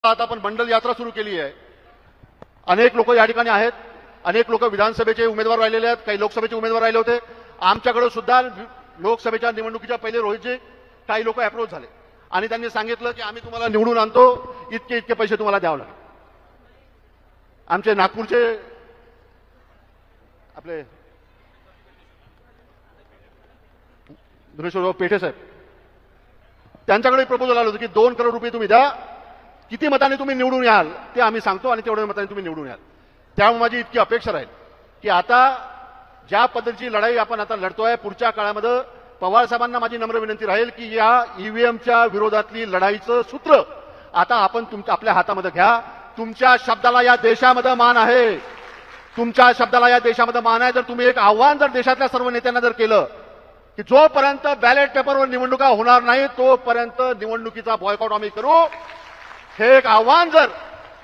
आता आपण बंडल यात्रा सुरू केली आहे। अनेक लोक या ठिकाणी आहेत, अनेक लोक विधानसभेचे उमेदवार राहिलेले आहेत, काही लोकसभेचे उमेदवार राहिले होते। आमच्याकडे सुद्धा लोकसभेच्या निवडणुकीच्या पहिले रोजीचे काही लोक अप्रोच झाले आणि त्यांनी सांगितलं की आम्ही तुम्हाला निवडून आणतो, इतके इतके पैसे तुम्हाला द्यावे लागतील। आमचे नागपूरचे आपले धुरेश्वरराव पेठे साहेब, त्यांच्याकडे प्रपोजल आलं होतं की 2 करोड रुपये तुम्ही द्या, किती मताने तुम्ही निवडून याल ते आम्ही सांगतो आणि तेवढ्या मताने तुम्ही निवडून याल। त्यामुळे माझी इतकी अपेक्षा राहील की आता ज्या पद्धतीची लढाई आपण आता लढतोय, पुढच्या काळामध्ये पवार साहेबांना माझी नम्र विनंती राहील की या ईव्हीएमच्या विरोधातली लढाईचं सूत्र आता आपण आपल्या हातामध्ये घ्या। तुमच्या शब्दाला या देशामध्ये मान आहे, तुमच्या शब्दाला या देशामध्ये मान आहे। जर तुम्ही एक आव्हान जर देशातल्या सर्व नेत्यांना जर केलं की जोपर्यंत बॅलेट पेपरवर निवडणुका होणार नाही तोपर्यंत निवडणुकीचा बॉयकॉट आम्ही करू, हे एक आव्हान जर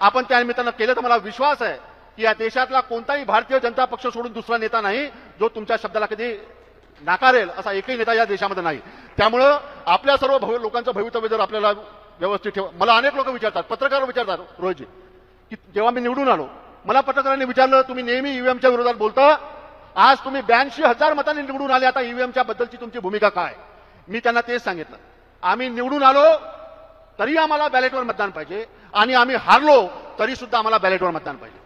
आपण त्या निमित्तानं केलं तर मला विश्वास आहे की या देशातला कोणताही भारतीय जनता पक्ष सोडून दुसरा नेता नाही जो तुमच्या शब्दाला कधी नाकारेल असा एकही नेता या देशामध्ये नाही। त्यामुळं आपल्या सर्व लोकांचं भवितव्य जर आपल्याला व्यवस्थित ठेवा। मला अनेक लोक विचारतात, पत्रकार विचारतात रोजी, की जेव्हा मी निवडून आलो मला पत्रकारांनी विचारलं तुम्ही नेहमी ईव्हीएमच्या विरोधात बोलता, आज तुम्ही 82,000 मतांनी निवडून आले, आता ईव्हीएमच्या बद्दलची तुमची भूमिका काय? मी त्यांना तेच सांगितलं, आम्ही निवडून आलो तरी आम्हाला बॅलेटवर मतदान पाहिजे आणि आम्ही हारलो तरी सुद्धा आम्हाला बॅलेटवर मतदान पाहिजे।